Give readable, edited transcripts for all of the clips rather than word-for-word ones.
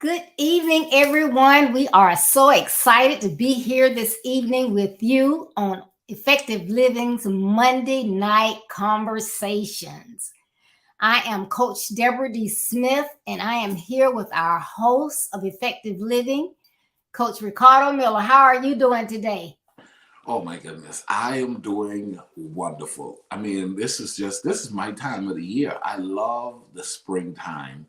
Good evening, everyone. We are so excited to be here this evening with you on Effective Living's Monday Night Conversations. I am Coach Deborah D. Smith, and I am here with our host of Effective Living, Coach Ricardo Miller. How are you doing today? Oh my goodness, I am doing wonderful. I mean, this is my time of the year. I love the springtime,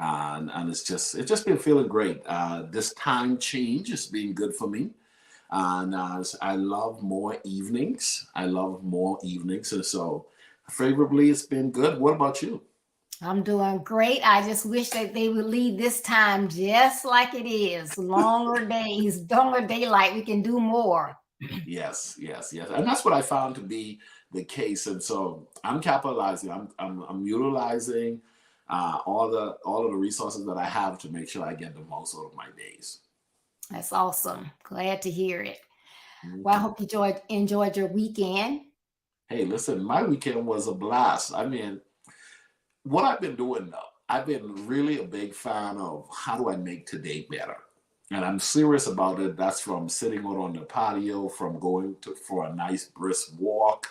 and it's just been feeling great. This time change has been good for me, and I love more evenings. I love more evenings, and so favorably, it's been good. What about you? I'm doing great. I just wish that they would leave this time just like it is. Longer days, longer daylight. We can do more. Yes, yes, yes, and that's what I found to be the case. And so I'm capitalizing. I'm utilizing all of the resources that I have to make sure I get the most out of my days. That's awesome. Glad to hear it. Well, I Mhm. hope you enjoyed your weekend. Hey, listen, my weekend was a blast. I mean, what I've been doing though, I've been really a big fan of how do I make today better. And I'm serious about it. That's from sitting out on the patio, from going to for a nice brisk walk.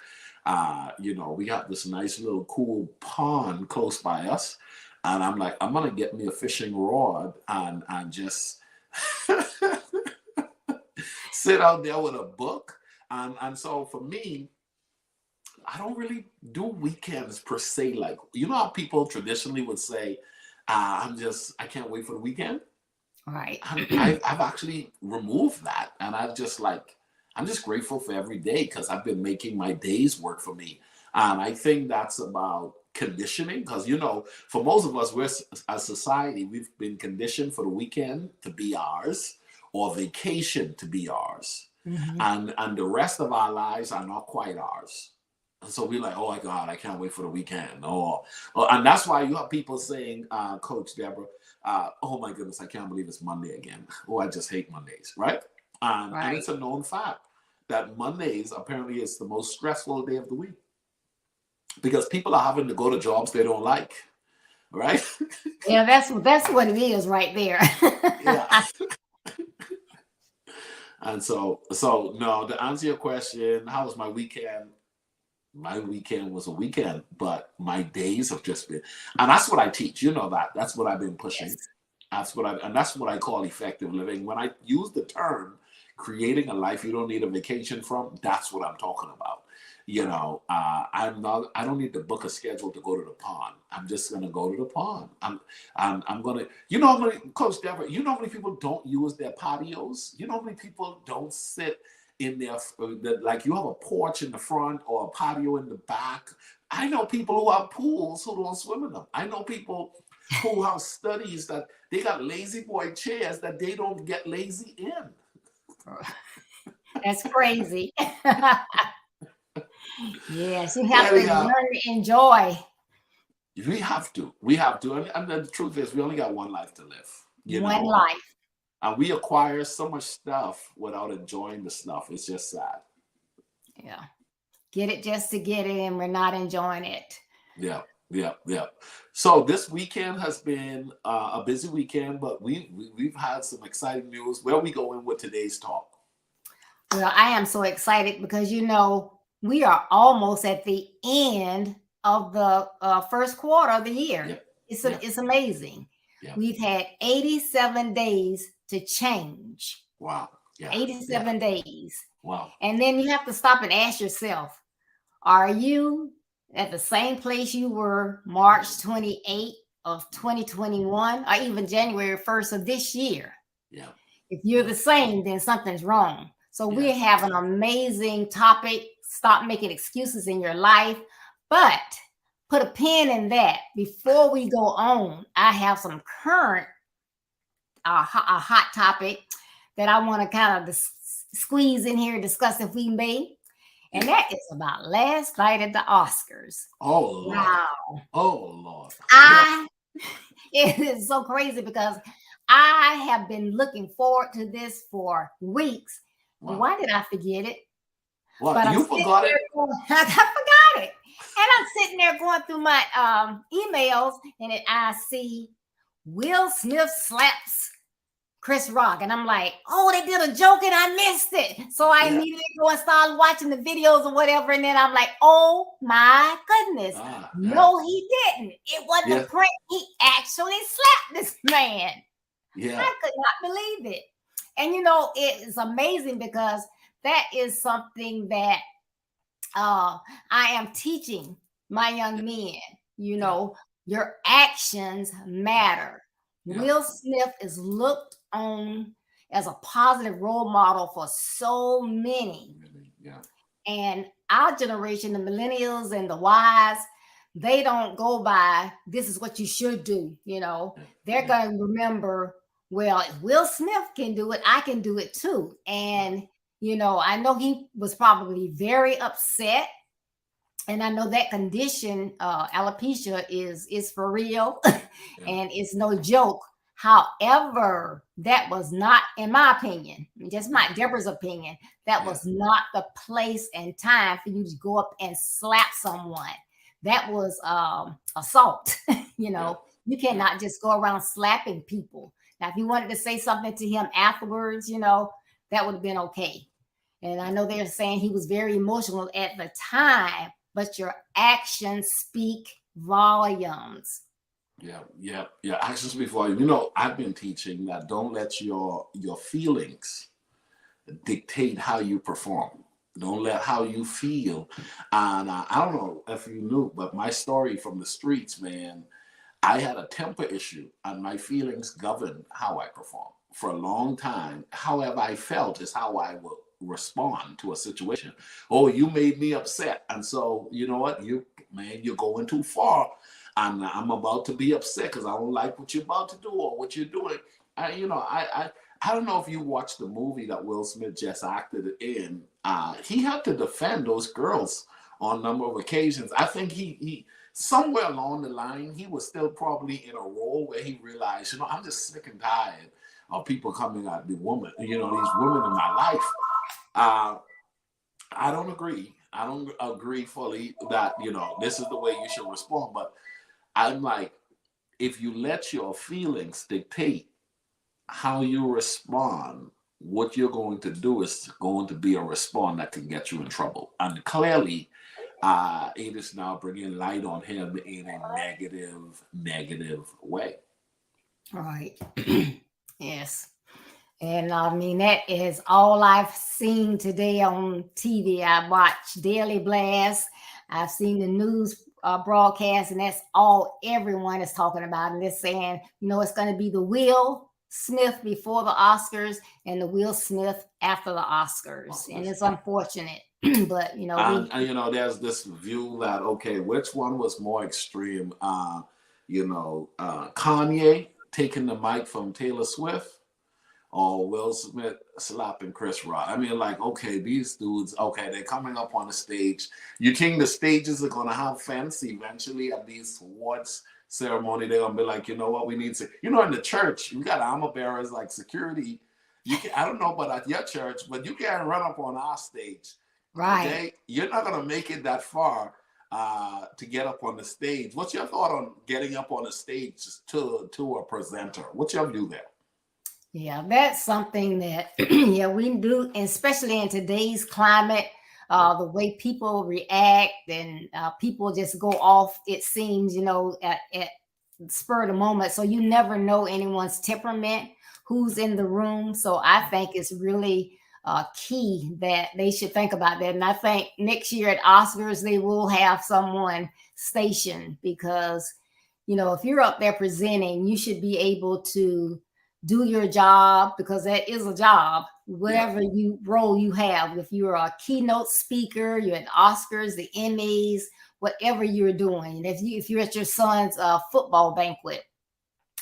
We got this nice little cool pond close by us. And I'm like, I'm gonna get me a fishing rod and just sit out there with a book. And so for me, I don't really do weekends per se. Like, you know how people traditionally would say, I can't wait for the weekend. Right. I've actually removed that, and I'm just grateful for every day because I've been making my days work for me, and I think that's about conditioning because for most of us, we're a society, we've been conditioned for the weekend to be ours or vacation to be ours, Mhm. and the rest of our lives are not quite ours. And so we're like, oh my God, I can't wait for the weekend. And that's why you have people saying, Coach Deborah, oh my goodness, I can't believe it's Monday again. Oh, I just hate Mondays, right? And Right. it's a known fact that Mondays apparently is the most stressful day of the week because people are having to go to jobs they don't like, right? Yeah, that's what it is right there. Yeah. And so no, to answer your question, how was my weekend? My weekend was a weekend, but my days have just been, and that's what I teach. You know that. That's what I've been pushing. Yes. And that's what I call effective living. When I use the term creating a life you don't need a vacation from, that's what I'm talking about. Right. I don't need to book a schedule to go to the pond. I'm just gonna go to the pond. I'm gonna, how many, Coach Deborah, you know how many people don't use their patios? You know how many people don't sit in their, like you have a porch in the front or a patio in the back. I know people who have pools who don't swim in them. I know people who have studies that they got lazy boy chairs that they don't get lazy in. That's crazy. Yes, you have to Anyhow, learn to enjoy we have to, and the truth is, we only got one life to live. You one know, life. and we acquire so much stuff without enjoying the stuff. It's just sad. Yeah. Get it just to get it, and we're not enjoying it. Yeah, yeah, yeah. So this weekend has been a busy weekend, but we've had some exciting news. Where are we going with today's talk? Well, I am so excited because we are almost at the end of the first quarter of the year. Yep, yep, It's amazing. yep. We've had 87 days to change. Wow. Yeah, yeah. 87 days. Wow. And then you have to stop and ask yourself, are you at the same place you were March 28th of 2021 or even January 1st of this year? Yeah, If you're yeah, the same, then something's wrong. So we yeah. have an amazing topic. Stop making excuses in your life. But put a pin in that. Before we go on, I have some current a hot topic that I want to kind of squeeze in here and discuss if we may. And Yeah. that is about last night at the Oscars. Oh Lord. Wow. Oh Lord. Yeah. I it is so crazy because I have been looking forward to this for weeks. Wow. Why did I forget it? What? But I'm You sitting forgot there it? going, I forgot it. And I'm sitting there going through my emails, and I see Will Smith slaps Chris Rock. And I'm like, oh, they did a joke and I missed it. So I Yeah. immediately go and start watching the videos or whatever. And then I'm like, oh my goodness. Yeah. No, he didn't. It wasn't Yeah. a prank. He actually slapped this man. Yeah. I could not believe it. And you know, it is amazing because that is something that I am teaching my young men. You Yeah. know, your actions matter. Yeah. Will Smith is looked on as a positive role model for so many. Yeah. And our generation, the millennials and the Ys, they don't go by this is what you should do. You know, they're going to remember, well, if Will Smith can do it, I can do it too. And, you know, I know he was probably very upset. And I know that condition, alopecia, is for real, and it's no joke. However, that was not, in my opinion, just my Deborah's opinion, that was not the place and time for you to go up and slap someone. That was assault. You know, you cannot just go around slapping people. Now, if you wanted to say something to him afterwards, you know, that would have been okay. And I know they're saying he was very emotional at the time, but your actions speak volumes. Yeah. Actions speak volumes. You know, I've been teaching that don't let your feelings dictate how you perform. Don't let how you feel. And I don't know if you knew, but my story from the streets, man, I had a temper issue and my feelings governed how I perform for a long time. However I felt is how I will respond to a situation. Oh, you made me upset. And so, you know what? You're going too far. And I'm about to be upset because I don't like what you're about to do or what you're doing. I don't know if you watched the movie that Will Smith just acted in. He had to defend those girls on a number of occasions. I think he somewhere along the line, he was still probably in a role where he realized, you know, I'm just sick and tired of people coming at the woman, you know, these women in my life. I don't agree. I don't agree fully that, you know, this is the way you should respond. But I'm like, if you let your feelings dictate how you respond, what you're going to do is going to be a response that can get you in trouble. And clearly, it is now bringing light on him in a negative way. All right. Yes. And I mean, that is all I've seen today on TV. I watch Daily Blast. I've seen the news broadcast, and that's all everyone is talking about. And they're saying, you know, it's going to be the Will Smith before the Oscars and the Will Smith after the Oscars. And it's unfortunate. But, you know, and, you know, there's this view that, okay, which one was more extreme? Kanye taking the mic from Taylor Swift or Will Smith slapping Chris Rock. I mean, like, okay, these dudes, okay, they're coming up on the stage. You think the stages are going to have fence eventually at these awards ceremony? They're going to be like, you know what, we need to, you know, in the church, you got armor bearers like security. You can, I don't know about at your church, but you can't run up on our stage. Right. Okay? You're not going to make it that far to get up on the stage. What's your thought on getting up on the stage to a presenter? What's your view there? Yeah, that's something that, yeah, we do, especially in today's climate, the way people react and people just go off, it seems, you know, at spur of the moment. So you never know anyone's temperament, who's in the room. So I think it's really key that they should think about that. And I think next year at Oscars, they will have someone stationed because, you know, if you're up there presenting, you should be able to do your job because that is a job, whatever role you have. If you're a keynote speaker, you're at Oscars, the Emmys, whatever you're doing. If you're at your son's football banquet,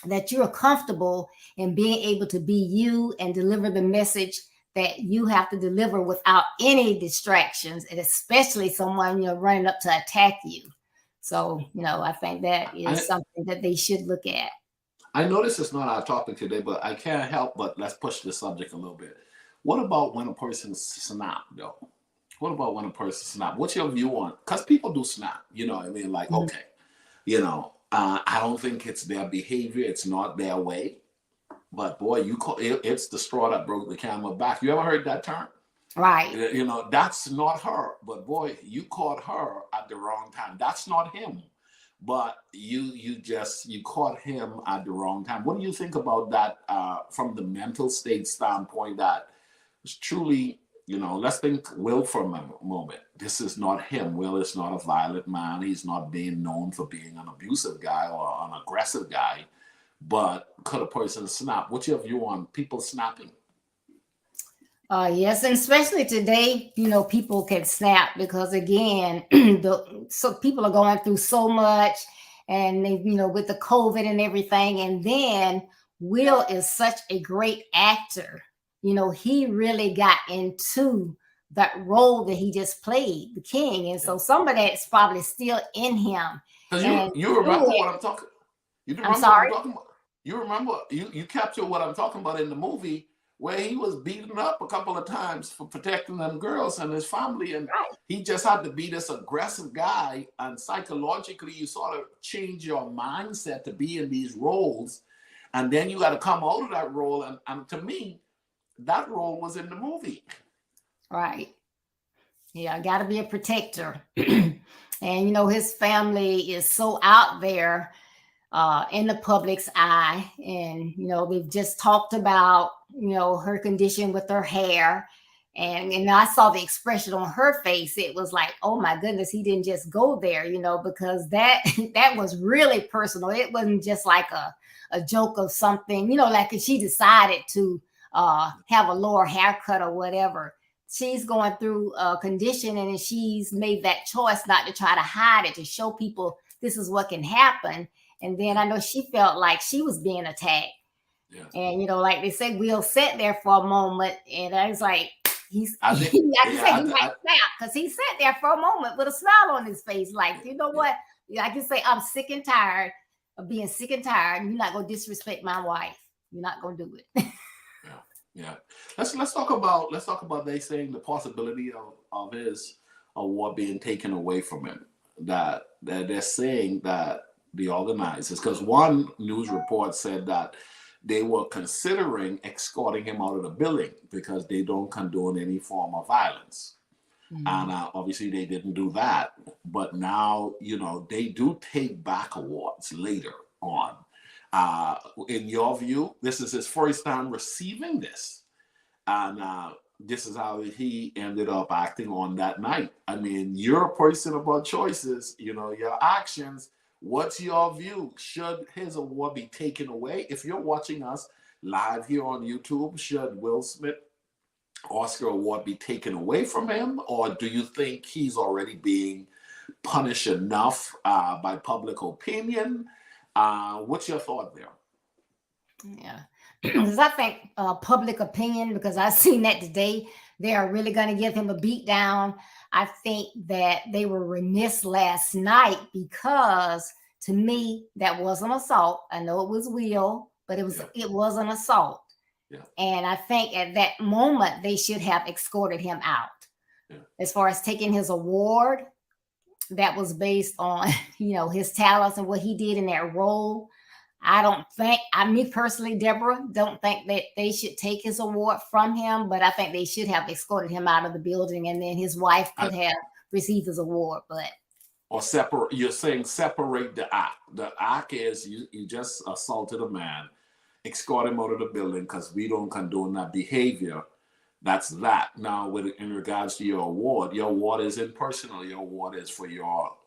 that you're comfortable in being able to be you and deliver the message that you have to deliver without any distractions, and especially someone, you know, running up to attack you. So, you know, I think that is something that they should look at. I know this is not our topic today, but I can't help but let's push the subject a little bit. What about when a person snap, though? What about when a person snap? What's your view on? Because people do snap, you know what I mean? Like, okay, you know, I don't think it's their behavior. It's not their way. But boy, you call it, it's the straw that broke the camel back. You ever heard that term? Right. You know, that's not her. But boy, you caught her at the wrong time. That's not him. But you caught him at the wrong time. What do you think about that from the mental state standpoint? That is truly, you know, let's think Will for a moment. This is not him. Will is not a violent man. He's not being known for being an abusive guy or an aggressive guy. But could a person snap? What's your view on people snapping? Yes, and especially today, people can snap because again, so people are going through so much, and they, with the COVID and everything, and then Will is such a great actor. He really got into that role that he just played, the king, and so some of that's probably still in him. Because And you remember what I'm talking. You I'm remember what I'm sorry. talking about. You remember you capture what I'm talking about in the movie where he was beaten up a couple of times for protecting them girls and his family, and Right. he just had to be this aggressive guy. And psychologically, you sort of change your mindset to be in these roles, and then you got to come out of that role. And to me, that role was in the movie. Right. Yeah, got to be a protector. And his family is so out there in the public's eye. And, we've just talked about, her condition with her hair. And I saw the expression on her face. It was like, oh my goodness, he didn't just go there, because that that was really personal. It wasn't just like a joke of something, like if she decided to have a lower haircut or whatever. She's going through a condition and she's made that choice not to try to hide it, to show people this is what can happen. And then I know she felt like she was being attacked. Yeah. And, like they said, Will sat there for a moment. And I was like, I can say he might snap because he sat there for a moment with a smile on his face. Like, you know what? I can say, I'm sick and tired of being sick and tired. You're not going to disrespect my wife. You're not going to do it. Yeah. Let's talk about they saying the possibility of his award being taken away from him. That they're saying that the organizers, because one news report said that they were considering escorting him out of the building because they don't condone any form of violence. Mm-hmm. And obviously they didn't do that. But now, they do take back awards later on. In your view, this is his first time receiving this. And this is how he ended up acting on that night. I mean, you're a person about choices, your actions. What's your view? Should his award be taken away? If you're watching us live here on YouTube, should Will Smith Oscar award be taken away from him? Or do you think he's already being punished enough by public opinion? What's your thought there? Yeah, because I think public opinion, because I've seen that today, they are really going to give him a beat down. I think that they were remiss last night because to me, that was an assault. I know it was Will, but it was an assault. Yeah. And I think at that moment, they should have escorted him out. Yeah. As far as taking his award, that was based on, his talents and what he did in that role. Me personally, Deborah, don't think that they should take his award from him, but I think they should have escorted him out of the building and then his wife could have received his award. Or separate, you're saying separate the act. The act is you just assaulted a man, escort him out of the building because we don't condone that behavior. That's that. Now, in regards to your award is impersonal. Your award is for your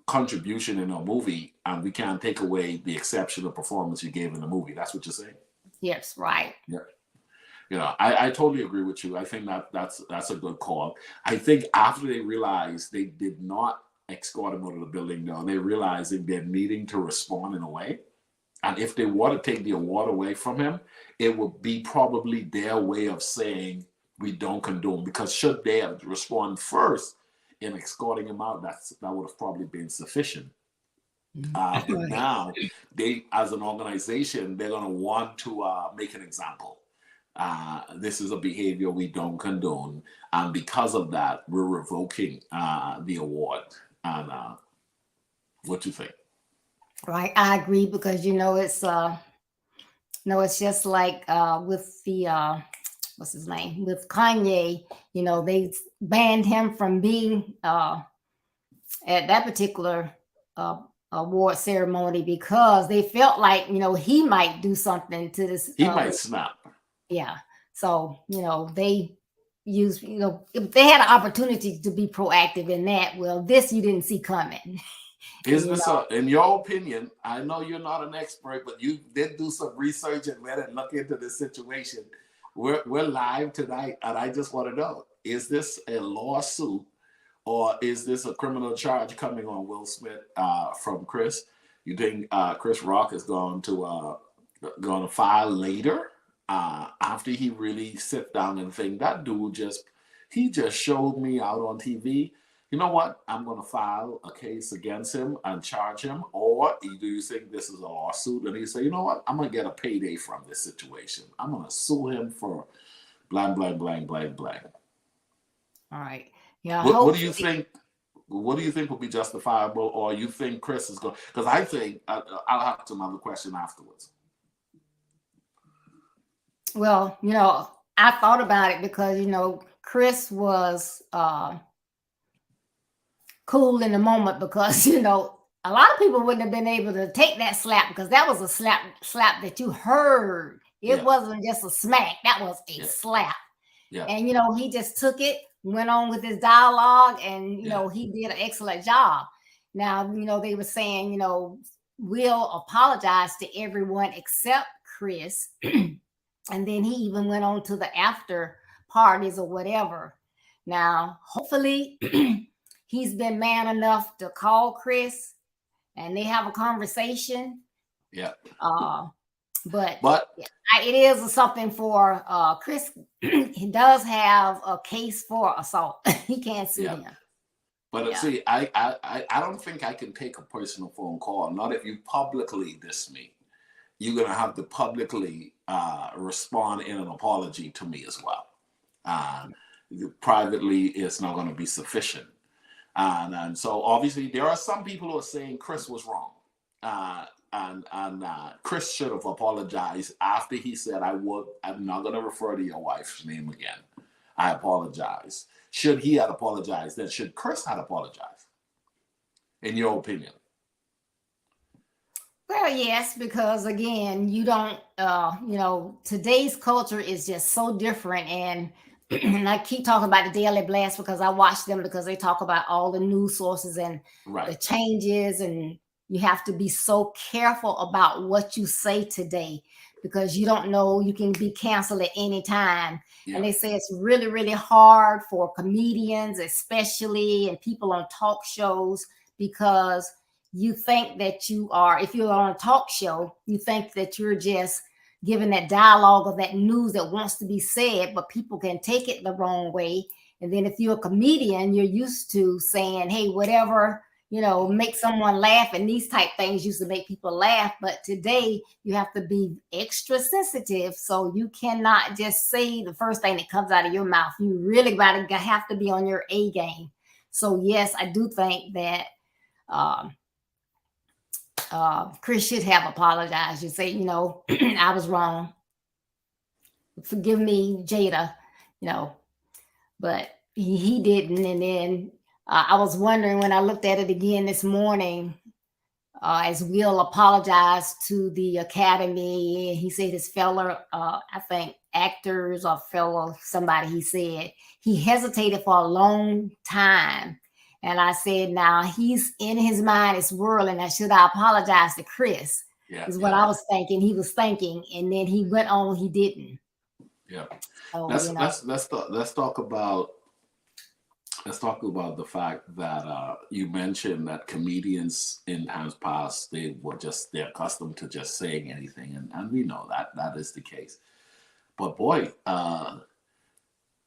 contribution in a movie, and we can't take away the exceptional performance you gave in the movie. That's what you're saying? Yes, right. Yeah. I totally agree with you. I think that's a good call. I think after they realized they did not escort him out of the building, though, they realized they're needing to respond in a way. And if they want to take the award away from him, it would be probably their way of saying we don't condone. Because should they have responded first in escorting him out, that would have probably been sufficient. But now they, as an organization, they're going to want to make an example. This is a behavior we don't condone, and because of that, we're revoking the award. And what do you think? Right, I agree because it's no, it's just like with the what's his name with Kanye. They banned him from being at that particular uh, award ceremony because they felt like he might do something to this. He might snap. Yeah, so they use if they had an opportunity to be proactive in that. Well, this you didn't see coming. Is you this know. in your opinion? I know you're not an expert, but you did do some research and read and look into this situation. We're live tonight, and I just want to know: is this a lawsuit, or is this a criminal charge coming on Will Smith from Chris? You think Chris Rock is going to file later after he really sit down and think that dude just showed me out on TV? You know what? I'm going to file a case against him and charge him. Or do you think this is a lawsuit? And he say, you know what? I'm going to get a payday from this situation. I'm going to sue him for blank, blank, blank, blank, blank. All right. Yeah. What do you Hopefully. think? What do you think will be justifiable, or you think Chris is going? Because I think I'll have some other question afterwards. Well, I thought about it because Chris was cool in the moment because a lot of people wouldn't have been able to take that slap because that was a slap that you heard. It Yeah, wasn't just a smack. That was a yeah, slap. yeah, And he just took it, went on with his dialogue, and yeah, he did an excellent job. Now, they were saying, Will apologize to everyone except Chris. And then he even went on to the after parties or whatever. Now, hopefully, he's been man enough to call Chris and they have a conversation. yeah. Uh, but But it is something for Chris. He does have a case for assault. He can't sue yeah. them. But Yeah. see, I don't think I can take a personal phone call. Not if you publicly diss me. You're gonna have to publicly respond in an apology to me as well. Uh, Privately, it's not going to be sufficient. And so obviously there are some people who are saying Chris was wrong. Uh, and Chris should have apologized after he said, I'm not going to refer to your wife's name again. I apologize. Should he have apologized, then should Chris have apologized, in your opinion? Well, yes, because again, you don't, today's culture is just so different. And I keep talking about the Daily Blast because I watch them because they talk about all the news sources and the Right. changes. And you have to be so careful about what you say today because you don't know, you can be canceled at any time. And Yeah. they say it's really, really hard for comedians, especially, and people on talk shows because you think that if you're on a talk show, you think that you're just giving that dialogue of that news that wants to be said, but people can take it the wrong way. And then if you're a comedian, you're used to saying, hey, whatever, make someone laugh. And these type things used to make people laugh. But today you have to be extra sensitive. So you cannot just say the first thing that comes out of your mouth. You really have to be on your A game. So yes, I do think that um, Chris should have apologized. You say, I was wrong. Forgive me, Jada, you know, but he didn't. And then I was wondering when I looked at it again this morning, as Will apologized to the Academy, he said his fellow, I think, actors or fellow somebody, he said he hesitated for a long time. And I said, now he's in his mind, it's whirling. And should I apologize to Chris? Yeah. Is what Yeah. I was thinking. He was thinking, and then he went on. He didn't. Yeah. So Let's talk about the fact that you mentioned that comedians in times past they're accustomed to just saying anything, and we know that is the case. But boy,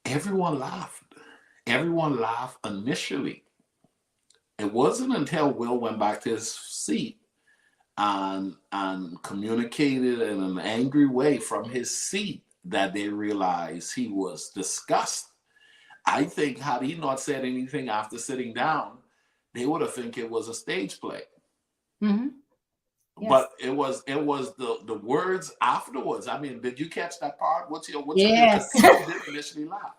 everyone laughed. Everyone laughed initially. It wasn't until Will went back to his seat and communicated in an angry way from his seat that they realized he was disgusted. I think had he not said anything after sitting down, they would have think it was a stage play. Mhm. Yes. But it was the words afterwards. I mean, did you catch that part? What's your deal? Yes. Because people did initially laugh.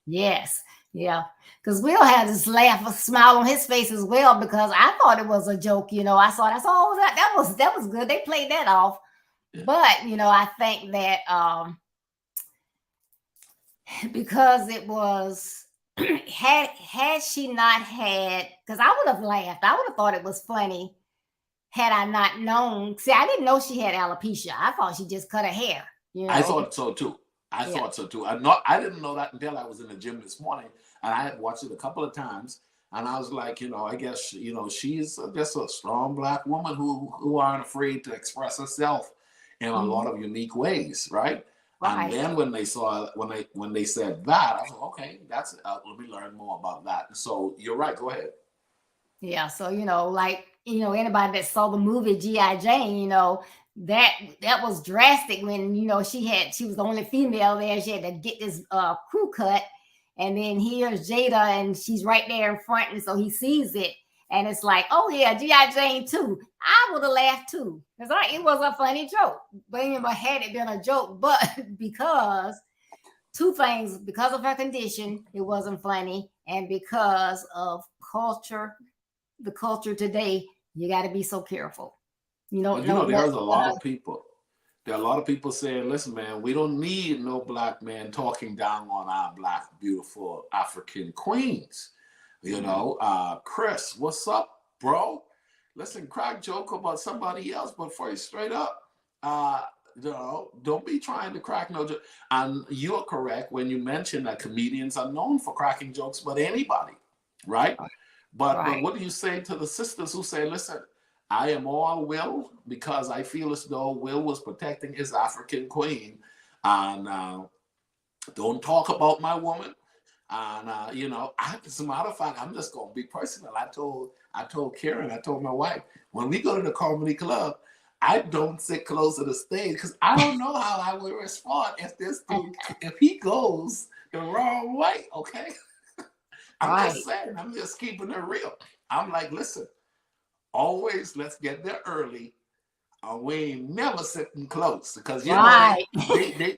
Yes. Yeah. Because Will had this laugh, a smile on his face as well, because I thought it was a joke. I saw that. So that was good. They played that off. Yeah. But I think that because it was had she not had, because I would have laughed. I would have thought it was funny had I not known. See, I didn't know she had alopecia. I thought she just cut her hair. I thought so too. I Yeah. thought so too. I didn't know that until I was in the gym this morning, and I had watched it a couple of times, and I was like, I guess she's just a strong black woman who aren't afraid to express herself in a lot of unique ways, right? And Right. then when they said that, I was like, okay, that's let me learn more about that. So you're right. Go ahead. Yeah. So, like, anybody that saw the movie G.I. Jane, that was drastic when, she was the only female there. She had to get this crew cut. And then here's Jada, and she's right there in front. And so he sees it. And it's like, oh, yeah, G.I. Jane too. I would have laughed too. Because it was a funny joke. But had it been a joke, but because two things, because of her condition, it wasn't funny. And because of the culture today, you got to be so careful. You don't But know there's what's a lot gonna. of people. There are a lot of people saying, listen, man, we don't need no black man talking down on our black, beautiful African queens. Chris, what's up, bro? Listen, crack joke about somebody else, but for you straight up, don't be trying to crack no joke. And you're correct when you mention that comedians are known for cracking jokes, but anybody, right? But Right. what do you say to the sisters who say, listen, I am all Will because I feel as though Will was protecting his African queen. And don't talk about my woman. And as a matter of fact, I'm just gonna be personal. I told Karen, I told my wife, when we go to the comedy club, I don't sit close to the stage because I don't know how I would respond if this dude, if he goes the wrong way. Okay, I'm Right. just saying, I'm just keeping it real. I'm like, listen, always let's get there early. We ain't never sitting close because Right.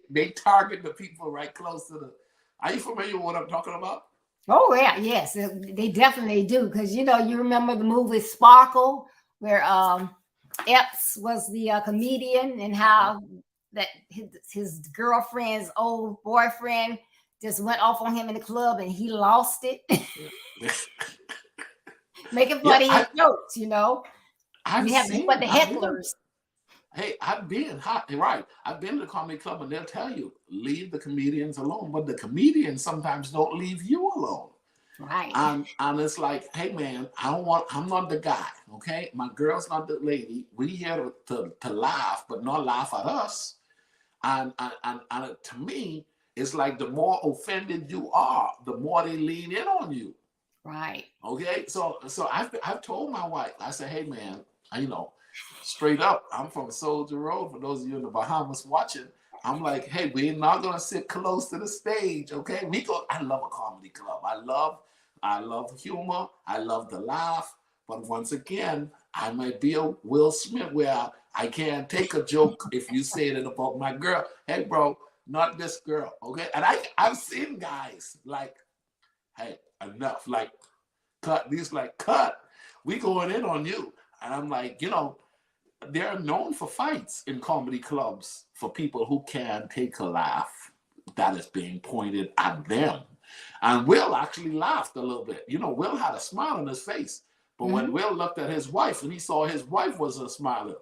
they target the people right close to the. Are you familiar with what I'm talking about? Oh yeah, yes, they definitely do. Because you remember the movie Sparkle, where Epps was the comedian, and Uh-huh. how that his girlfriend's old boyfriend just went off on him in the club, and he lost it, Yeah. making Yeah, fun of his jokes. I've You have to put seen the I've been hecklers. hey, I've been hot right. I've been to the comedy club and they'll tell you, leave the comedians alone. But the comedians sometimes don't leave you alone. Right. And it's like, hey man, I'm not the guy, okay? My girl's not the lady. We here to laugh, but not laugh at us. And to me, it's like the more offended you are, the more they lean in on you. Right. Okay, so I've told my wife. I said, hey man, you know, straight up, I'm from Soldier Road. For those of you in the Bahamas watching, I'm like, hey, we're not gonna sit close to the stage. Okay, we go. I love a comedy club. I love humor. I love the laugh. But once again, I might be a Will Smith where I can't take a joke if you say it about my girl. Hey, bro, not this girl. Okay, and I've seen guys like, hey, enough. Like cut. These like cut. We going in on you. And I'm like, they're known for fights in comedy clubs for people who can take a laugh that is being pointed at them. And Will actually laughed a little bit. Will had a smile on his face. But when Mhm. Will looked at his wife and he saw his wife wasn't smiling,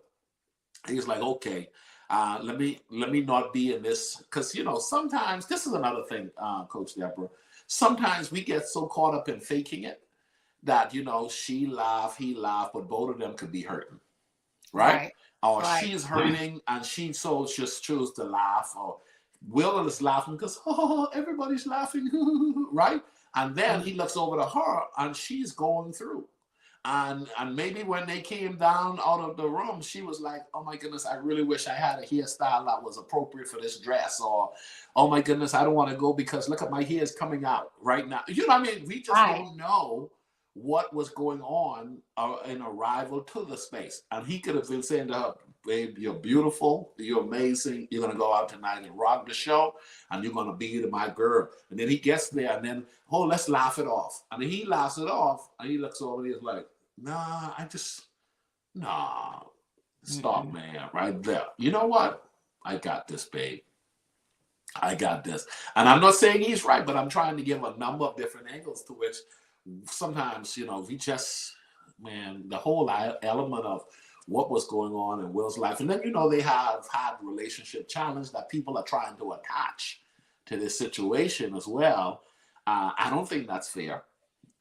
he's like, okay, let me not be in this. Because sometimes this is another thing, Coach Deborah. Sometimes we get so caught up in faking it that she laughed, he laughed, but both of them could be hurting, right? Right. Or Right. she's hurting and she so just chose to laugh, or Will is laughing because everybody's laughing, right? And then he looks over to her and she's going through. And maybe when they came down out of the room, she was like, "Oh my goodness, I really wish I had a hairstyle that was appropriate for this dress," or "Oh my goodness, I don't want to go because look at my hair is coming out right now." You know what I mean? We just Right. don't know what was going on in arrival to the space. And he could have been saying to her, babe, you're beautiful, you're amazing, you're going to go out tonight and rock the show, and you're going to be my girl. And then he gets there, and then, oh, let's laugh it off. And then he laughs it off, and he looks over and he's like, nah, stop, man, right there. You know what? I got this, babe. I got this. And I'm not saying he's right, but I'm trying to give a number of different angles to which sometimes, we just, man, the whole element of what was going on in Will's life. And then, they have had relationship challenge that people are trying to attach to this situation as well. I don't think that's fair.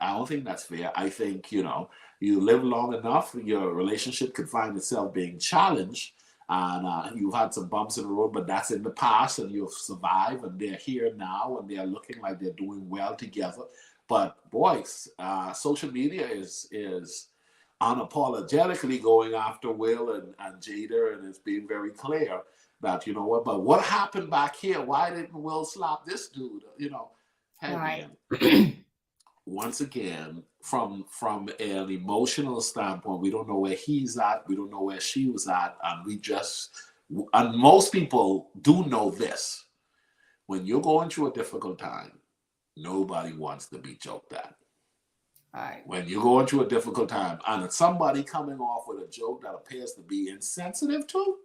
I think, you live long enough, your relationship could find itself being challenged. And you've had some bumps in the road, but that's in the past, and you've survived, and they're here now, and they're looking like they're doing well together. But boys, social media is unapologetically going after Will and Jada, and it's being very clear that, but what happened back here? Why didn't Will slap this dude? Hey, right. man. Once again, from an emotional standpoint, we don't know where he's at, we don't know where she was at, and most people do know this. When you're going through a difficult time, nobody wants to be joked at. Right. When you're going through a difficult time, and it's somebody coming off with a joke that appears to be insensitive to,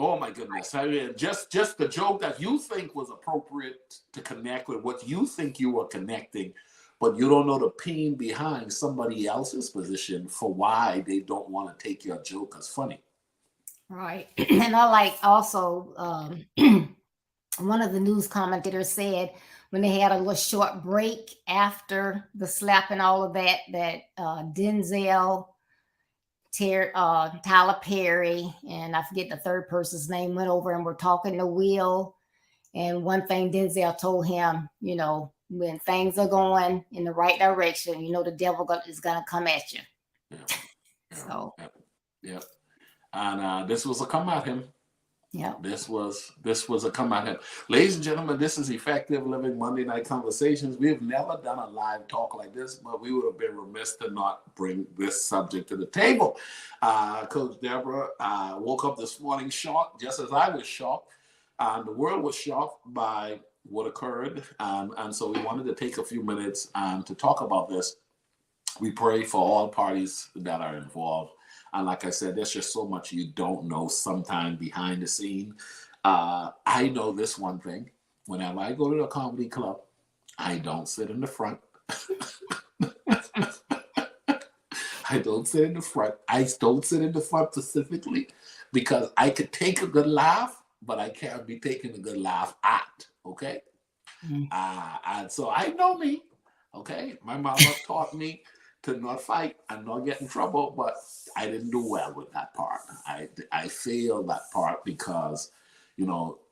oh my goodness. I mean, just the joke that you think was appropriate to connect with what you think you were connecting, but you don't know the pain behind somebody else's position for why they don't want to take your joke as funny. Right. And I like also one of the news commentators said when they had a little short break after the slap and all of that, Denzel, Tyler Perry, and I forget the third person's name, went over and were talking to Will. And one thing Denzel told him, when things are going in the right direction, the devil is going to come at you. Yeah. And this was a come at him. Yeah. This was a come at him. Ladies and gentlemen, this is Effective Living Monday Night Conversations. We have never done a live talk like this, but we would have been remiss to not bring this subject to the table. Coach Deborah woke up this morning shocked, just as I was shocked. And the world was shocked by what occurred. And so we wanted to take a few minutes to talk about this. We pray for all parties that are involved. And like I said, there's just so much you don't know sometime behind the scene. I know this one thing. Whenever I go to the comedy club, I don't sit in the front. I don't sit in the front. I don't sit in the front specifically because I could take a good laugh, but I can't be taking a good laugh at, okay? Mm-hmm. And so I know me, okay? My mama taught me to not fight and not get in trouble, but I didn't do well with that part. I failed that part because,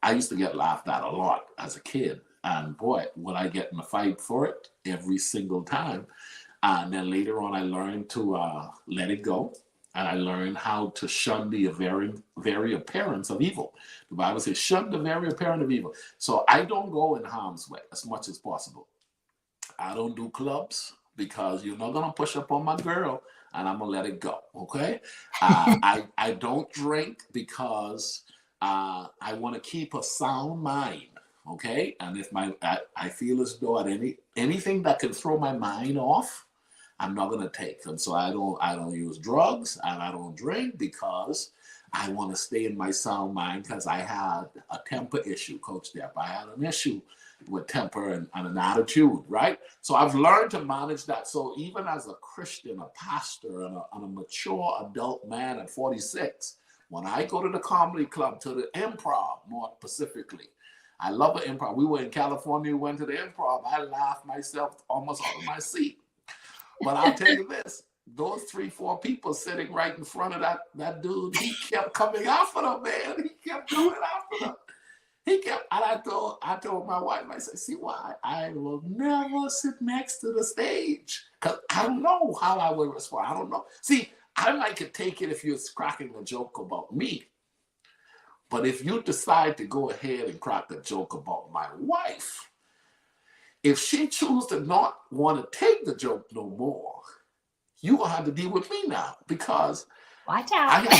I used to get laughed at a lot as a kid. And boy, would I get in a fight for it every single time. And then later on, I learned to let it go. And I learned how to shun the very appearance of evil. The Bible says, shun the very appearance of evil. So I don't go in harm's way as much as possible. I don't do clubs, because you're not going to push up on my girl and I'm going to let it go, okay? I don't drink because I want to keep a sound mind, okay? And if I feel as though at anything that can throw my mind off, I'm not going to take. And so I don't use drugs and I don't drink because I want to stay in my sound mind, because I had a temper issue, Coach Depp. I had an issue with temper and an attitude, right? So I've learned to manage that. So even as a Christian, a pastor, and a mature adult man at 46, when I go to the comedy club, to the Improv more specifically, I love the Improv. We were in California, we went to the Improv. I laughed myself almost out of my seat. But I'll tell you this, those 3-4 people sitting right in front of that dude, he kept coming after them, man. He kept coming after them. And I told my wife, I said, see why? I will never sit next to the stage, because I don't know how I would respond. I don't know. See, I might could take it if you're cracking a joke about me. But if you decide to go ahead and crack a joke about my wife, If she chooses to not want to take the joke no more, you're going to have to deal with me now because Watch I out.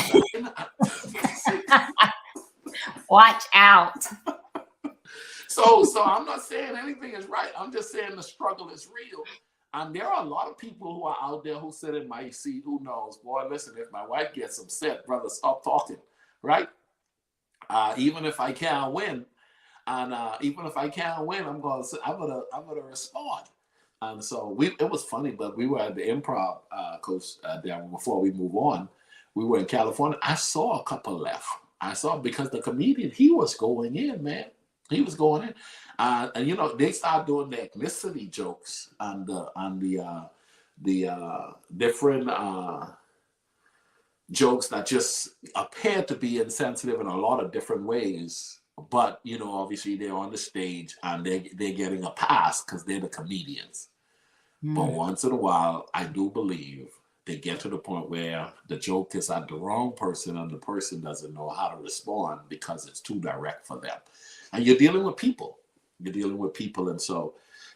have. Watch out. So I'm not saying anything is right. I'm just saying the struggle is real. And there are a lot of people who are out there who sit in my seat who knows, boy, listen, if my wife gets upset, brother, stop talking, right? Even if I can't win, and even if I can't win, I'm gonna respond. And so it was funny, but we were at the improv, coach, there before we move on. We were in California. I saw a couple left. I saw because the comedian, he was going in, man. He was going in, and you know they started doing the ethnicity jokes and the different jokes that just appear to be insensitive in a lot of different ways. But you know, obviously they're on the stage and they're getting a pass because they're the comedians. But once in a while, I do believe they get to the point where the joke is at the wrong person and the person doesn't know how to respond because it's too direct for them. And you're dealing with people. You're dealing with people. And so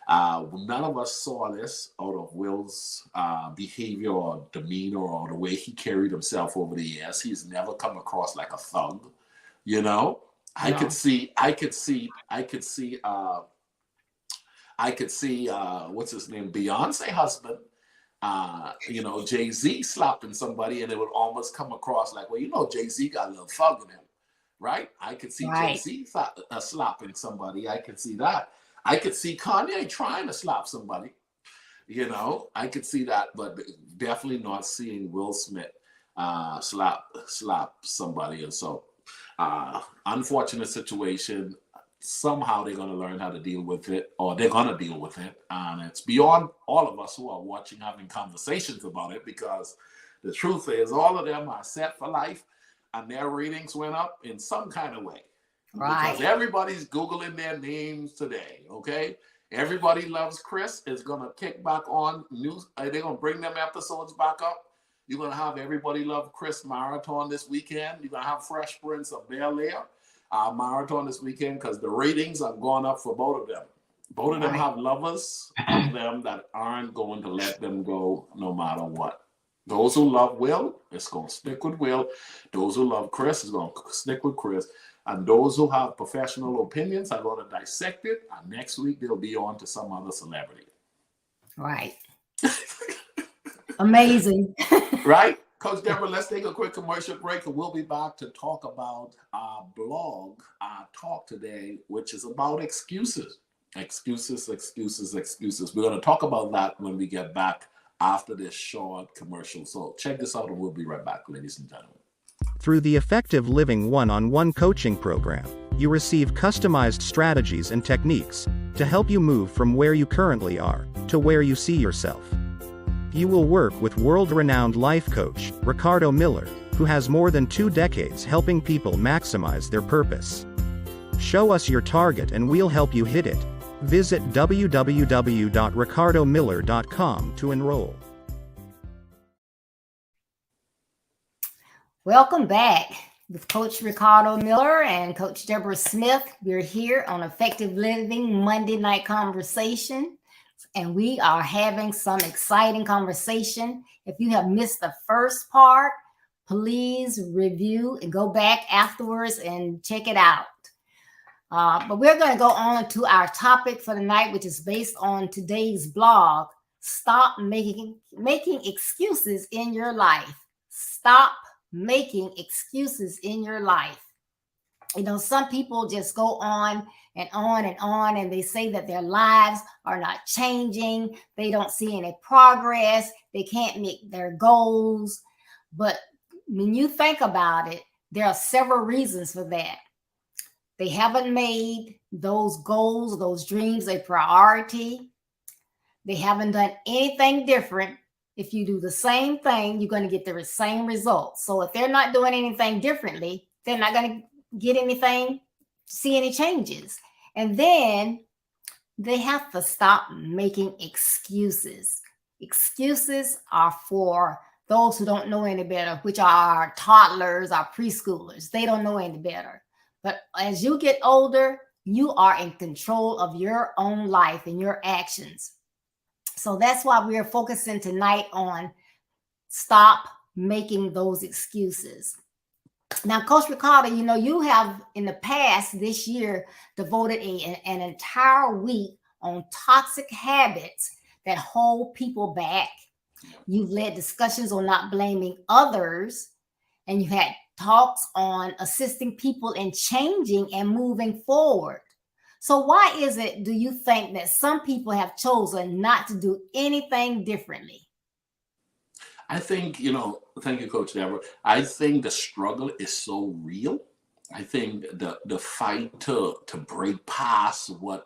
none of us saw this out of Will's behavior or demeanor or the way he carried himself over the years. He's never come across like a thug, you know? I could see what's his name, Beyonce husband, you know, Jay-Z slapping somebody, and it would almost come across like, well, you know, Jay-Z got a little thug in him, right? I could see Jay-Z slapping somebody. I could see that. I could see Kanye trying to slap somebody. You know, I could see that, but definitely not seeing Will Smith slap somebody. And so, unfortunate situation. Somehow they're going to learn how to deal with it, or they're going to deal with it. And it's beyond all of us who are watching, having conversations about it, because the truth is all of them are set for life and their ratings went up in some kind of way. Right. Because everybody's Googling their names today, okay? Everybody Loves Chris is going to kick back on news. They're going to bring them episodes back up. You're going to have Everybody Love Chris marathon this weekend. You're going to have Fresh Prince of Bel-Air marathon this weekend because the ratings are going up for both of them. Both of them have lovers of them that aren't going to let them go no matter what. Those who love Will, it's going to stick with Will. Those who love Chris is going to stick with Chris. And those who have professional opinions are going to dissect it. And next week, they'll be on to some other celebrity. Right. Amazing. Right? Coach Deborah, let's take a quick commercial break and we'll be back to talk about our blog, our talk today, which is about excuses. Excuses. We're going to talk about that when we get back after this short commercial. So check this out and we'll be right back, ladies and gentlemen. Through the Effective Living one-on-one coaching program, you receive customized strategies and techniques to help you move from where you currently are to where you see yourself. You will work with world-renowned life coach, Ricardo Miller, who has more than 2 decades helping people maximize their purpose. Show us your target and we'll help you hit it. Visit www.ricardomiller.com to enroll. Welcome back with Coach Ricardo Miller and Coach Deborah Smith. We're here on Effective Living Monday Night Conversation, and we are having some exciting conversation. If you have missed the first part, please review and go back afterwards and check it out. But we're going to go on to our topic for the night, which is based on today's blog. Stop making excuses in your life. Stop making excuses in your life. You know, some people just go on and on and on, and they say that their lives are not changing. They don't see any progress. They can't meet their goals. But when you think about it, there are several reasons for that. They haven't made those goals, those dreams a priority. They haven't done anything different. If you do the same thing, you're going to get the same results. So if they're not doing anything differently, they're not going to get anything, see any changes. And then they have to stop making excuses. Excuses are for those who don't know any better, which are our toddlers, our preschoolers. They don't know any better. But as you get older, You are in control of your own life and your actions. So that's why we are focusing tonight on stop making those excuses. Now, Coach Ricardo, you have in the past this year devoted an entire week on toxic habits that hold people back. You've led discussions on not blaming others, and you had talks on assisting people in changing and moving forward. So why is it, do you think, that some people have chosen not to do anything differently? I think, thank you, Coach Deborah. I think the struggle is so real. I think the fight to break past what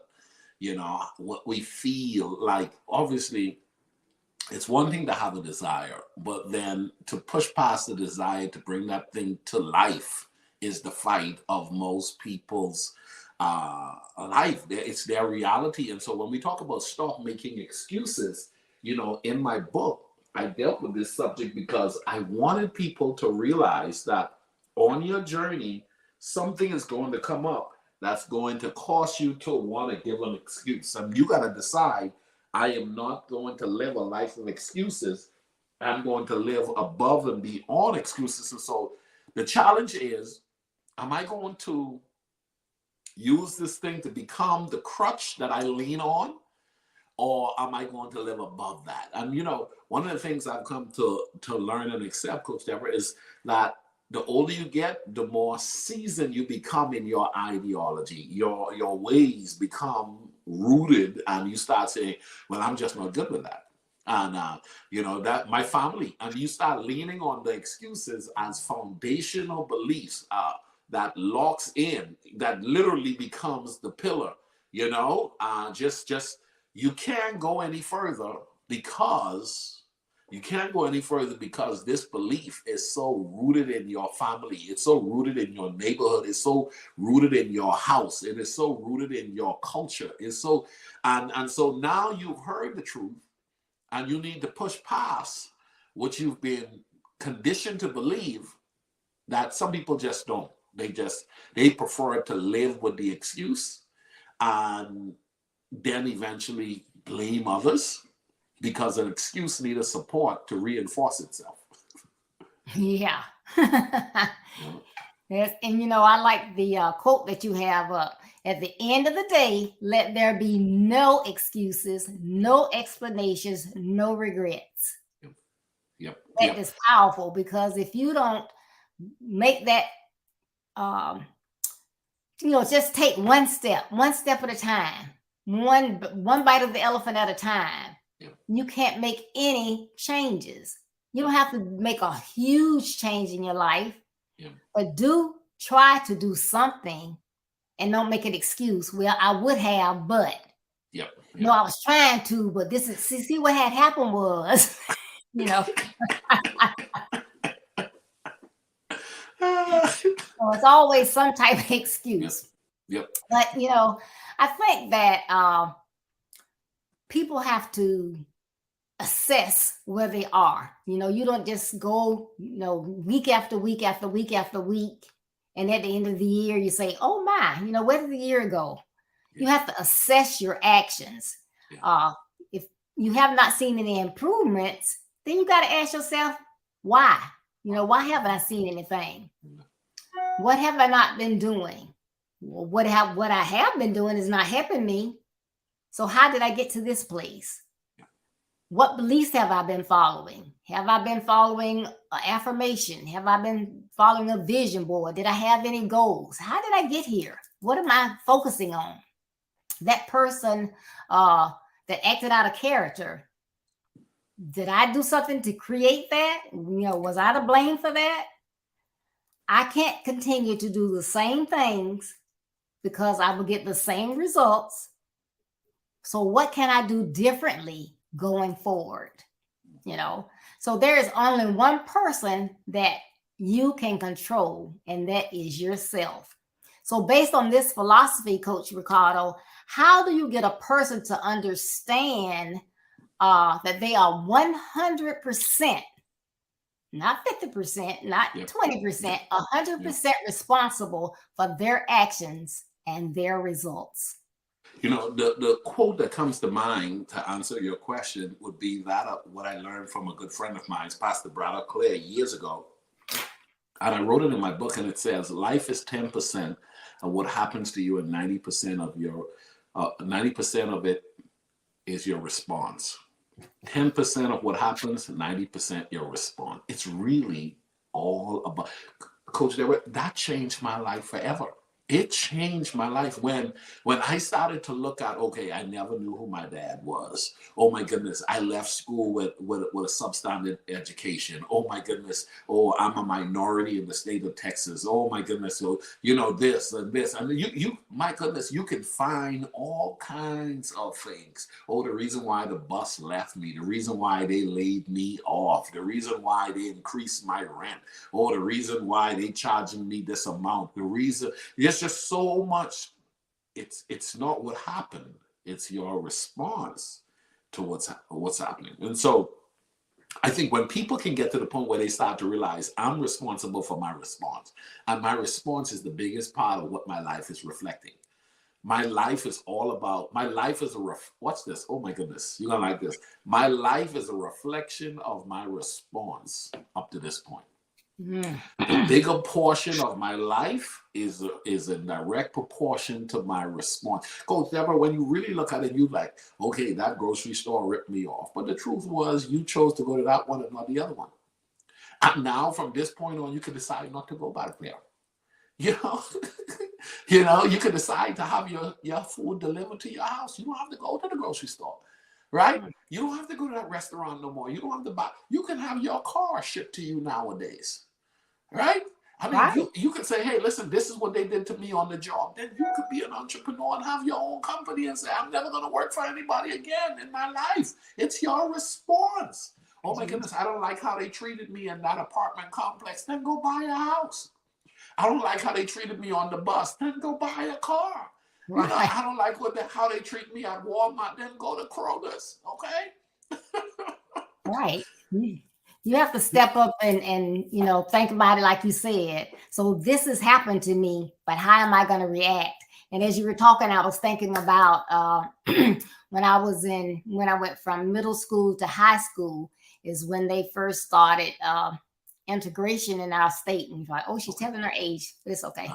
we feel like. Obviously, it's one thing to have a desire, but then to push past the desire to bring that thing to life is the fight of most people's life. It's their reality. And so when we talk about stop making excuses, in my book, I dealt with this subject because I wanted people to realize that on your journey, something is going to come up that's going to cause you to want to give an excuse. And you got to decide, I am not going to live a life of excuses. I'm going to live above and beyond excuses. And so the challenge is, am I going to use this thing to become the crutch that I lean on? Or am I going to live above that? And one of the things I've come to learn and accept, Coach Deborah, is that the older you get, the more seasoned you become in your ideology. Your ways become rooted, and you start saying, well, I'm just not good with that. And that my family, and you start leaning on the excuses as foundational beliefs that locks in, that literally becomes the pillar. Just you can't go any further because this belief is so rooted in your family. It's so rooted in your neighborhood. It's so rooted in your house. It is so rooted in your culture. It's so, and so now you've heard the truth, and you need to push past what you've been conditioned to believe that some people just don't. They prefer to live with the excuse and then eventually blame others because an excuse needs support to reinforce itself. Yeah. Yes, and I like the quote that you have up. At the end of the day, let there be no excuses, no explanations, no regrets. Yep. That is powerful, because if you don't make that, just take one step at a time, one bite of the elephant at a time. Yep. You can't make any changes. You don't have to make a huge change in your life, but try to do something, and don't make an excuse. Well, I would have, but no, I was trying to, but this is see what had happened was, So it's always some type of excuse. Yep. But I think that people have to assess where they are. You don't just go, week after week after week after week, and at the end of the year you say, oh my, where did the year go? You have to assess your actions. If you have not seen any improvements, then you got to ask yourself, why? Why haven't I seen anything? What have I not been doing? Well, what I have been doing is not helping me. So how did I get to this place? What beliefs have I been following? Have I been following an affirmation? Have I been following a vision board? Did I have any goals? How did I get here? What am I focusing on? That person that acted out of character, did I do something to create that? Was I to blame for that? I can't continue to do the same things because I will get the same results. So what can I do differently going forward? So there is only one person that you can control, and that is yourself. So based on this philosophy, Coach Ricardo, how do you get a person to understand that they are 100%, not 50%, not 20%, 100% responsible for their actions and their results. The quote that comes to mind to answer your question would be that of what I learned from a good friend of mine, Pastor Brother Claire, years ago. And I wrote it in my book, and it says, life is 10% of what happens to you, and 90% of it is your response. 10% of what happens, 90% your response. It's really all about, Coach Deborah, that changed my life forever. It changed my life when I started to look at, okay, I never knew who my dad was. Oh my goodness, I left school with a substandard education. Oh my goodness, oh, I'm a minority in the state of Texas. Oh my goodness, so this and this. I mean, you my goodness, you can find all kinds of things. Oh, the reason why the bus left me, the reason why they laid me off, the reason why they increased my rent, or the reason why they charging me this amount, the reason. There's just so much. It's not what happened. It's your response to what's happening. And so I think when people can get to the point where they start to realize I'm responsible for my response, and my response is the biggest part of what my life is reflecting. My life is all about, watch this. Oh my goodness, you're gonna like this. My life is a reflection of my response up to this point. The bigger portion of my life is in direct proportion to my response. Coach Deborah, when you really look at it, you like, okay, that grocery store ripped me off. But the truth was you chose to go to that one and not the other one. And now from this point on, you can decide not to go back there. You can decide to have your food delivered to your house. You don't have to go to the grocery store. Right? You don't have to go to that restaurant no more. You don't have to buy. You can have your car shipped to you nowadays. Right? I mean, Right. you could say, hey, listen, this is what they did to me on the job. Then you could be an entrepreneur and have your own company and say, I'm never going to work for anybody again in my life. It's your response. Oh, my goodness, I don't like how they treated me in that apartment complex. Then go buy a house. I don't like how they treated me on the bus. Then go buy a car. Right. I don't like how they treat me at Walmart. Then go to Kroger's. Okay? Right. You have to step up and think about it like you said. So this has happened to me, but how am I going to react? And as you were talking, I was thinking about when I went from middle school to high school is when they first started integration in our state. And you're like, oh, she's telling her age, but it's okay.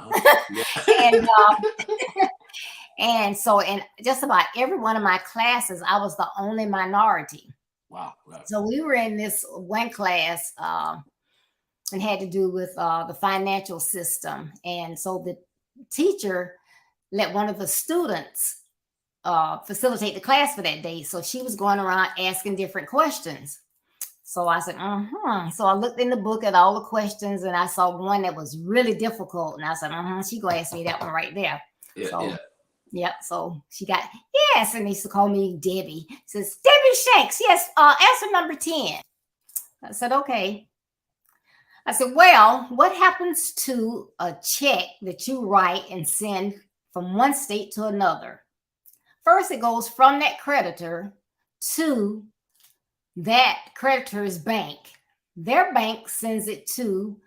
And so in just about every one of my classes, I was the only minority. Wow. So we were in this one class and had to do with the financial system. And so the teacher let one of the students facilitate the class for that day. So she was going around asking different questions. So I said, So I looked in the book at all the questions and I saw one that was really difficult. And I said, she going to ask me that one right there. Yeah. So she got, yes. And they used to call me Debbie. Says, Debbie Shanks. Yes. Answer number 10. I said, okay. I said, well, what happens to a check that you write and send from one state to another? First, it goes from that creditor to that creditor's bank. Their bank sends it to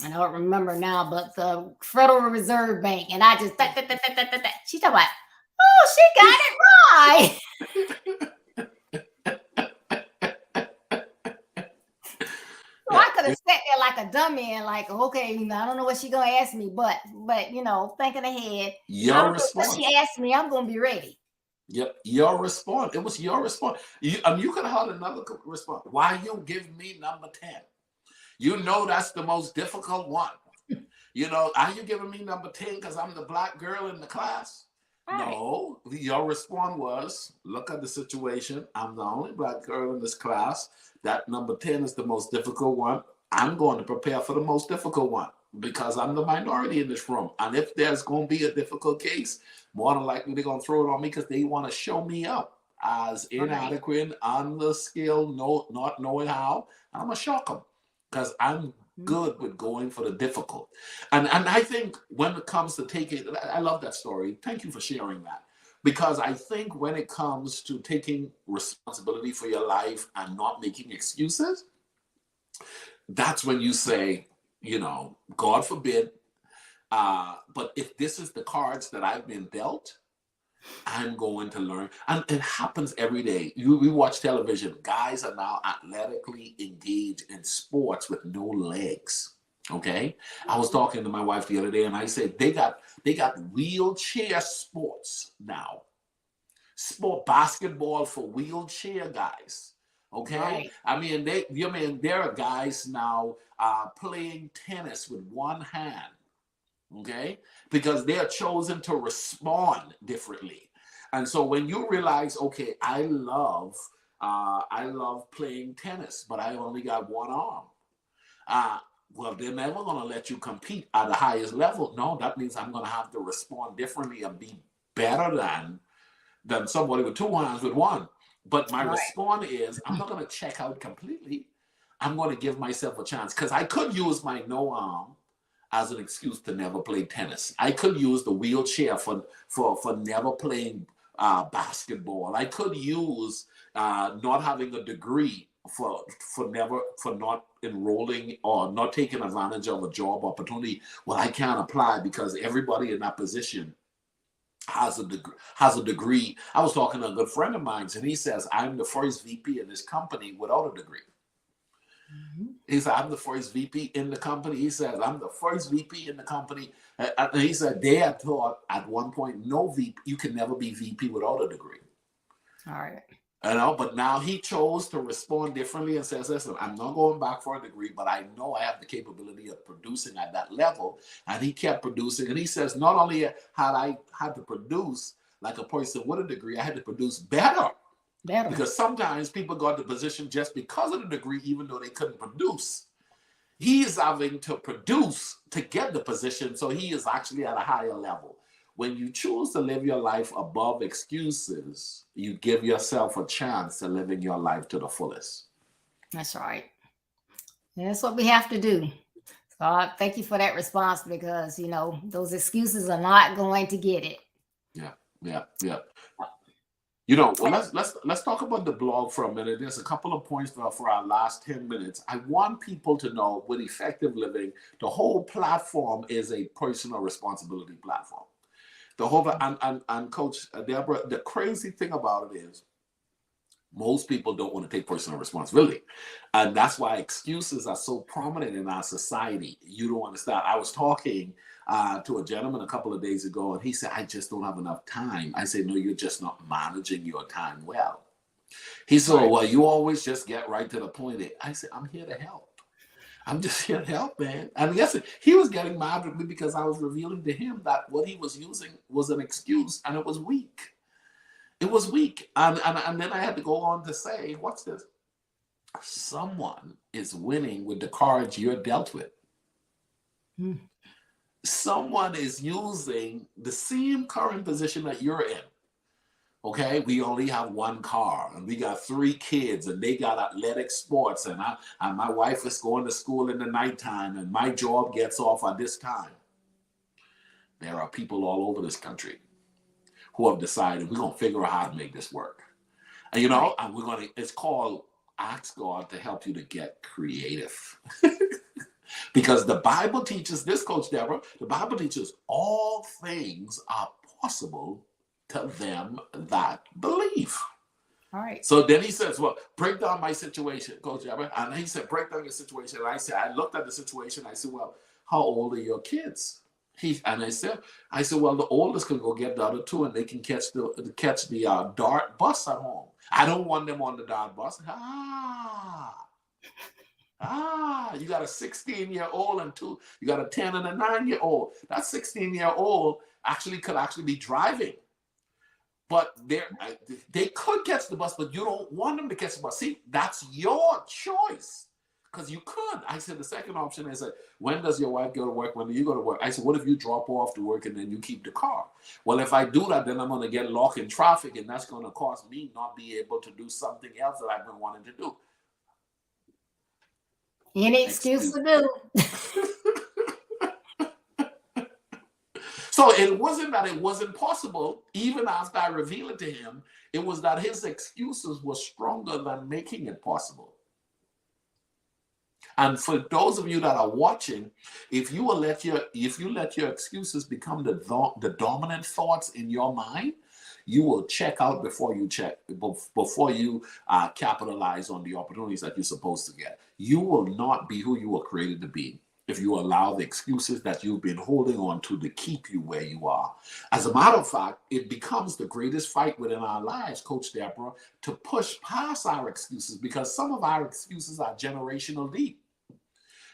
I don't remember now, but the Federal Reserve Bank. And I just, she talking about, oh, she got it right. So I could have sat there like a dummy and like, okay, I don't know what she's going to ask me, but thinking ahead, your response. What she asked me, I'm going to be ready. Yep, your response. It was your response. You could have had another response. Why you give me number 10? That's the most difficult one. Are you giving me number 10 because I'm the black girl in the class? Right. No, your response was, look at the situation. I'm the only black girl in this class. That number 10 is the most difficult one. I'm going to prepare for the most difficult one because I'm the minority in this room. And if there's going to be a difficult case, more than likely they're going to throw it on me because they want to show me up as inadequate, unskilled, not knowing how. I'm going to shock them. Because I'm good with going for the difficult. And I think when it comes to taking, I love that story. Thank you for sharing that. Because I think when it comes to taking responsibility for your life and not making excuses, that's when you say, God forbid, But if this is the cards that I've been dealt, I'm going to learn. And it happens every day. We watch television. Guys are now athletically engaged in sports with no legs. Okay. I was talking to my wife the other day and I said they got wheelchair sports now. Sport basketball for wheelchair guys. Okay. Right. I mean, there are guys now playing tennis with one hand. Okay, because they are chosen to respond differently. And so when you realize, okay, I love playing tennis, but I only got one arm. Well, they're never going to let you compete at the highest level. No, that means I'm going to have to respond differently and be better than somebody with two hands with one. But my response is, I'm not going to check out completely. I'm going to give myself a chance, because I could use my no arm as an excuse to never play tennis. I could use the wheelchair for never playing basketball. I could use not having a degree for not enrolling or not taking advantage of a job opportunity. Well, I can't apply because everybody in that position has a degree. I was talking to a good friend of mine, and he says, I'm the first VP in this company without a degree. He said, I'm the first VP in the company. He said, I'm the first VP in the company. And he said, they had thought at one point, no VP, you can never be VP without a degree. All right. But now he chose to respond differently and says, listen, I'm not going back for a degree, but I know I have the capability of producing at that level. And he kept producing. And he says, not only had I had to produce like a person with a degree, I had to produce better. Because sometimes people got the position just because of the degree, even though they couldn't produce. He is having to produce to get the position, so he is actually at a higher level. When you choose to live your life above excuses, you give yourself a chance to living your life to the fullest. That's right. And that's what we have to do. So thank you for that response, because, those excuses are not going to get it. Yeah. Well, let's talk about the blog for a minute. There's a couple of points for our last 10 minutes. I want people to know, with Effective Living, the whole platform is a personal responsibility platform. The whole and Coach Deborah, the crazy thing about it is most people don't want to take personal responsibility. And that's why excuses are so prominent in our society. You don't understand. I was talking to a gentleman a couple of days ago, and he said, I just don't have enough time. I said, no, you're just not managing your time well. He said, well, you always just get right to the point. I said, I'm here to help. I'm just here to help, man. And yes, he was getting mad with me because I was revealing to him that what he was using was an excuse, and it was weak. It was weak. And then I had to go on to say, what's this? Someone is winning with the cards you're dealt with. Someone is using the same current position that you're in. Okay, we only have one car, and we got 3 kids, and they got athletic sports, and my wife is going to school in the nighttime, and my job gets off at this time. There are people all over this country who have decided we're going to figure out how to make this work. And and it's called Ask God to help you to get creative. Because the Bible teaches this, Coach Deborah, the Bible teaches all things are possible to them that believe. All right. So then he says, well, break down my situation, Coach Deborah. And he said, break down your situation. And I looked at the situation. I said, well, how old are your kids? I said, well, the oldest can go get the other 2, and they can catch the DART bus at home. I don't want them on the DART bus. You got a 16-year-old and 2. You got a 10 and a 9-year-old. That 16-year-old could be driving. But they could catch the bus, but you don't want them to catch the bus. See, that's your choice. Because you could. I said the second option is, when does your wife go to work? When do you go to work? I said, what if you drop off to work and then you keep the car? Well, if I do that, then I'm going to get locked in traffic, and that's going to cause me not be able to do something else that I've been wanting to do. Any excuse to do. So it wasn't that it wasn't possible. Even after I revealed it to him, it was that his excuses were stronger than making it possible. And for those of you that are watching, if you let your excuses become the dominant thoughts in your mind, you will check out before you capitalize on the opportunities that you're supposed to get. You will not be who you were created to be if you allow the excuses that you've been holding on to keep you where you are. As a matter of fact, it becomes the greatest fight within our lives, Coach Deborah, to push past our excuses, because some of our excuses are generational deep.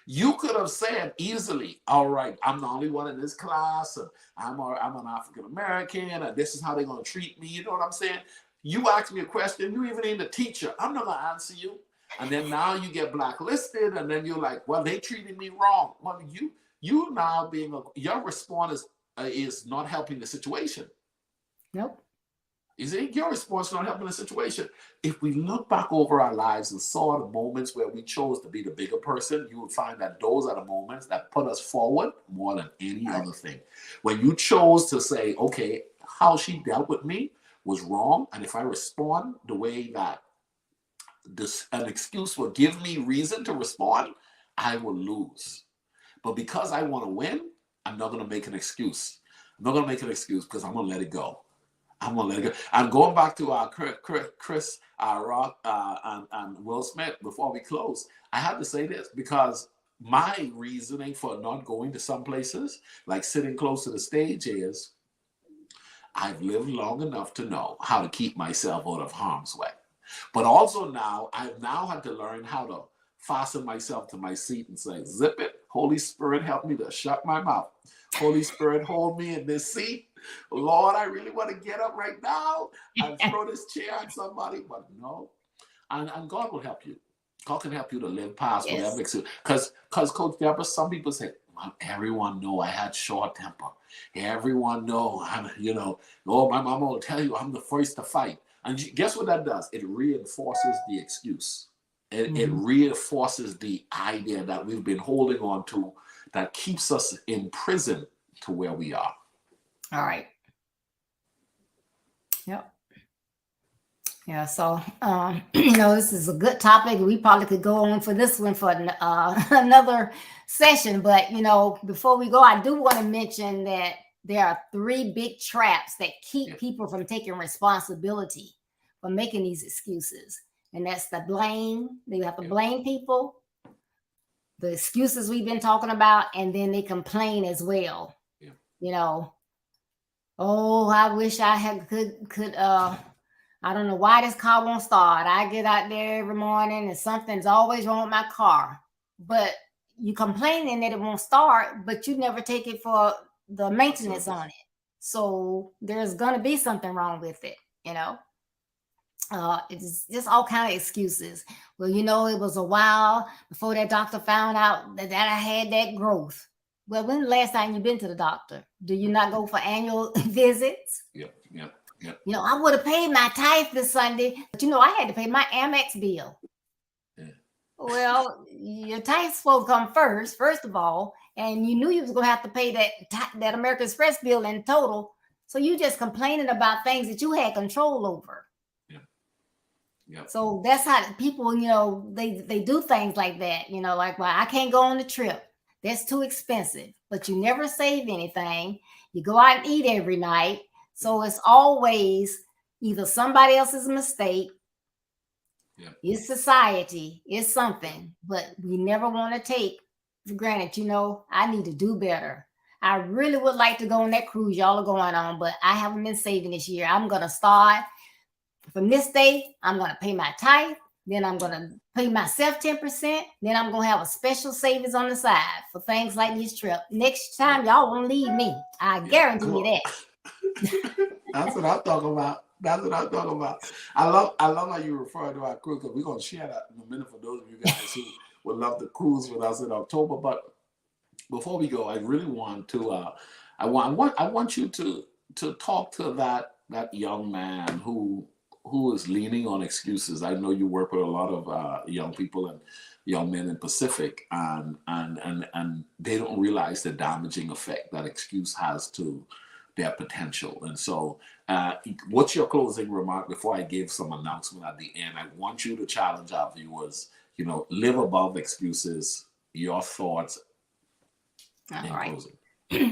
You could have said easily, all right, I'm the only one in this class, and I'm an African American, and this is how they're going to treat me. You know what I'm saying? You ask me a question, you even ain't the teacher. I'm not going to answer you. And then now you get blacklisted, and then you're like, well, they treated me wrong. Well, you now your response is not helping the situation. Nope. You see, your response is not helping the situation. If we look back over our lives and saw the moments where we chose to be the bigger person, you would find that those are the moments that put us forward more than any other thing. When you chose to say, okay, how she dealt with me was wrong, and if I respond the way that an excuse will give me reason to respond, I will lose. But because I want to win, I'm not going to make an excuse. I'm not going to make an excuse because I'm going to let it go. I'm going to let it go. I'm going back to Chris Rock and Will Smith before we close. I have to say this because my reasoning for not going to some places, like sitting close to the stage, is I've lived long enough to know how to keep myself out of harm's way. But also now, I've now had to learn how to fasten myself to my seat and say, zip it. Holy Spirit, help me to shut my mouth. Holy Spirit, hold me in this seat. Lord, I really want to get up right now and throw this chair at somebody, but no. And God will help you. God can help you to live past whatever excuse. Because Coach Deborah, some people say, everyone know I had short temper. Everyone know, my mama will tell you I'm the first to fight. And guess what that does? It reinforces the excuse. It reinforces the idea that we've been holding on to that keeps us in prison to where we are. All right. Yep. Yeah. So, this is a good topic. We probably could go on for this one for another session. But, before we go, I do want to mention that there are 3 big traps that keep people from taking responsibility for making these excuses. And that's the blame. They have to blame people, the excuses we've been talking about, and then they complain as well. Oh, I wish I could I don't know why this car won't start. I get out there every morning and something's always wrong with my car. But you complaining that it won't start, but you never take it for the maintenance on it. So there's going to be something wrong with it, It's just all kind of excuses. Well, it was a while before that doctor found out that I had that growth. Well, when the last time you've been to the doctor? Do you not go for annual visits? Yeah. I would have paid my tithe this Sunday, but I had to pay my Amex bill. Yeah. Well, your tithe supposed to come first of all, and you knew you was going to have to pay that American Express bill in total. So you just complaining about things that you had control over. Yeah. So that's how people, they do things like that. Like, well, I can't go on the trip. That's too expensive. But you never save anything. You go out and eat every night. So it's always either somebody else's mistake, it's society, it's something, but we never want to take for granted, I need to do better. I really would like to go on that cruise y'all are going on, but I haven't been saving this year. I'm going to start from this day. I'm going to pay my tithe. Then I'm going to pay myself 10%. Then I'm going to have a special savings on the side for things like this trip. Next time, y'all won't leave me. I guarantee you that. That's what I'm talking about. I love how you refer to our cruise, because we're going to share that in a minute for those of you guys who would love to cruise with us in October. But before we go, I really want to I want you to talk to that young man who is leaning on excuses. I know you work with a lot of young people and young men in Pacific, and they don't realize the damaging effect that excuse has to their potential. And so what's your closing remark before I give some announcement at the end? I want you to challenge our viewers, live above excuses. Your thoughts All in right. closing.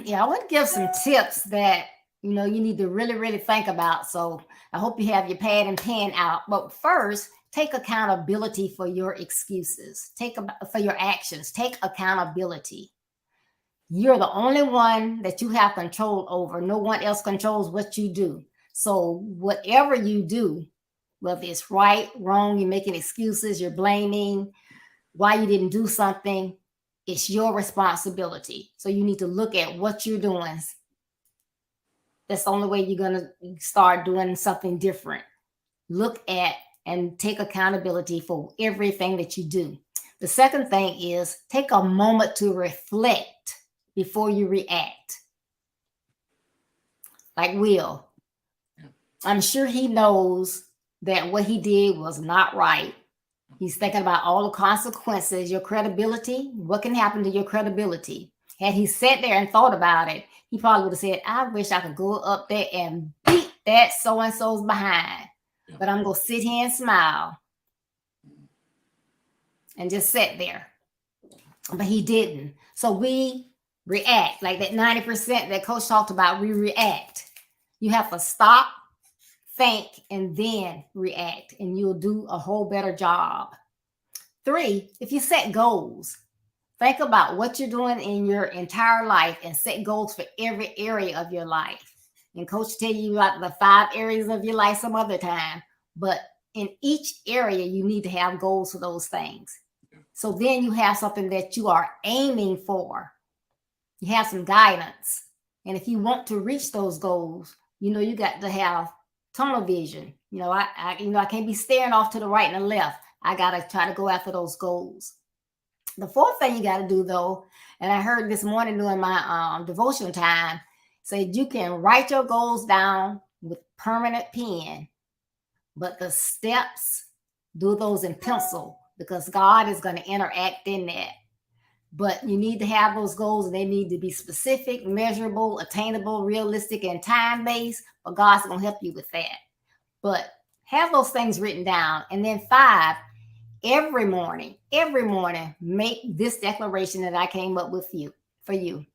Yeah, I want to give some tips that you need to really, really think about. So I hope you have your pad and pen out. But first, take accountability for your excuses. For your actions. Take accountability. You're the only one that you have control over. No one else controls what you do. So whatever you do, whether it's right, wrong, you're making excuses, you're blaming why you didn't do something, it's your responsibility. So you need to look at what you're doing. That's the only way you're going to start doing something different. Look at and take accountability for everything that you do. The second thing is take a moment to reflect before you react. Like Will. I'm sure he knows that what he did was not right. He's thinking about all the consequences, your credibility. What can happen to your credibility? Had he sat there and thought about it, he probably would have said, I wish I could go up there and beat that so-and-so's behind. Yeah. But I'm going to sit here and smile and just sit there. But he didn't. So we react. Like that 90% that Coach talked about, we react. You have to stop, think, and then react, and you'll do a whole better job. 3, if you set goals, think about what you're doing in your entire life and set goals for every area of your life. And Coach tell you about the 5 areas of your life some other time, but in each area, you need to have goals for those things. So then you have something that you are aiming for. You have some guidance. And if you want to reach those goals, you got to have tunnel vision. I can't be staring off to the right and the left. I got to try to go after those goals. The 4th thing you got to do, though, and I heard this morning during my devotion time, said you can write your goals down with permanent pen, but the steps, do those in pencil because God is going to interact in that. But you need to have those goals, and they need to be specific, measurable, attainable, realistic, and time-based, but God's going to help you with that. But have those things written down. And then 5, every morning, make this declaration that I came up with for you.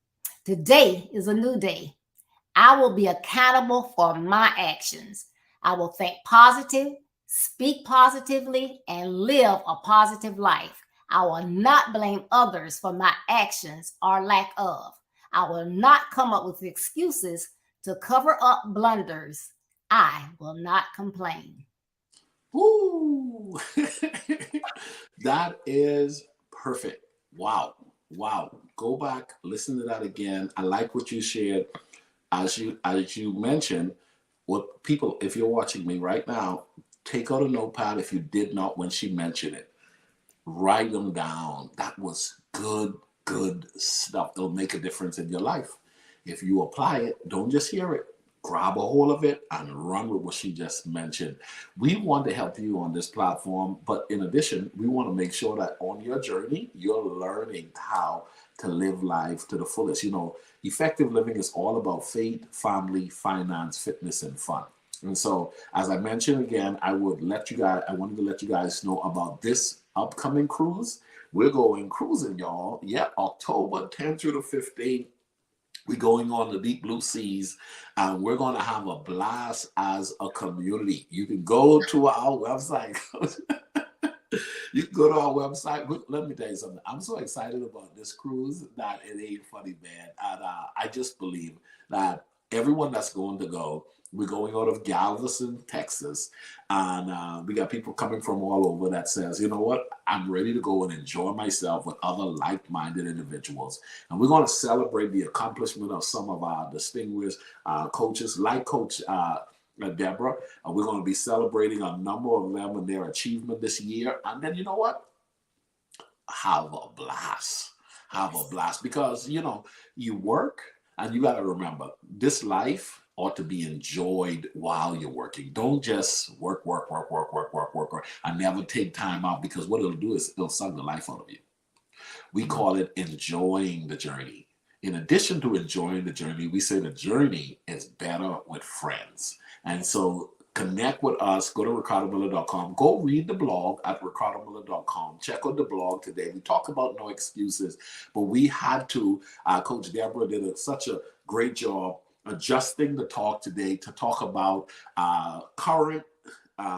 Today is a new day. I will be accountable for my actions. I will think positive, speak positively, and live a positive life. I will not blame others for my actions or lack of. I will not come up with excuses to cover up blunders. I will not complain. Ooh, that is perfect. Wow. Go back, listen to that again. I like what you shared. As you mentioned, what people, if you're watching me right now, take out a notepad if you did not when she mentioned it. Write them down. That was good stuff. It'll make a difference in your life. If you apply it, don't just hear it. Grab a hold of it and run with what she just mentioned. We want to help you on this platform, but in addition, we want to make sure that on your journey, you're learning how to live life to the fullest. Effective living is all about faith, family, finance, fitness, and fun. And so, as I mentioned again, I wanted to let you guys know about this upcoming cruise. We're going cruising, y'all. Yeah, October 10th through the 15th. We're going on the deep blue seas, and we're going to have a blast as a community. You can go to our website. You can go to our website. Let me tell you something. I'm so excited about this cruise that it ain't funny, man. And I just believe that everyone that's going to go, we're going out of Galveston, Texas, and we got people coming from all over that says, you know what, I'm ready to go and enjoy myself with other like-minded individuals. And we're going to celebrate the accomplishment of some of our distinguished coaches, like Coach Deborah. We're going to be celebrating a number of them and their achievement this year. And then, you know what? Have a blast. Because, you work, and you got to remember, this life ought to be enjoyed while you're working. Don't just work, and never take time out, because what it'll do is it'll suck the life out of you. We call it enjoying the journey. In addition to enjoying the journey, we say the journey is better with friends. And so connect with us. Go to ricardomiller.com. Go read the blog at ricardomiller.com. Check out the blog today. We talk about no excuses, but we had to, Coach Deborah did such a great job adjusting the talk today to talk about current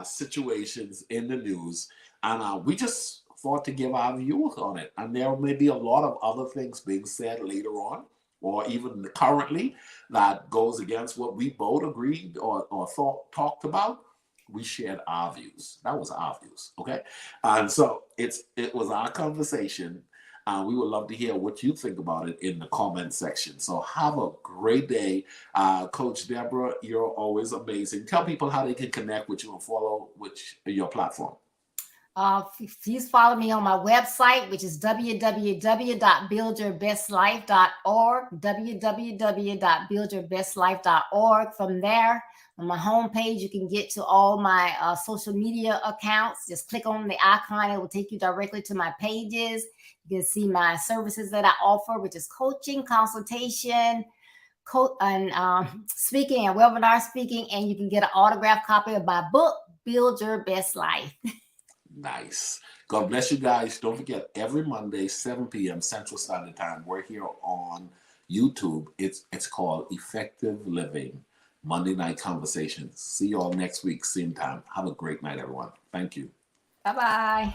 situations in the news. And we just thought to give our views on it. And there may be a lot of other things being said later on, or even currently, that goes against what we both agreed or talked about. We shared our views. That was our views, okay? And so it was our conversation. We would love to hear what you think about it in the comment section. So have a great day. Coach Deborah, you're always amazing. Tell people how they can connect with you and follow your platform. Please follow me on my website, which is www.buildyourbestlife.org, www.buildyourbestlife.org. From there, on my homepage, you can get to all my social media accounts. Just click on the icon. It will take you directly to my pages. You can see my services that I offer, which is coaching, consultation, and speaking and webinar speaking. And you can get an autographed copy of my book, Build Your Best Life. Nice. God bless you guys. Don't forget, every Monday, 7 p.m. Central Standard Time, we're here on YouTube. It's called Effective Living, Monday Night Conversations. See you all next week, same time. Have a great night, everyone. Thank you. Bye-bye.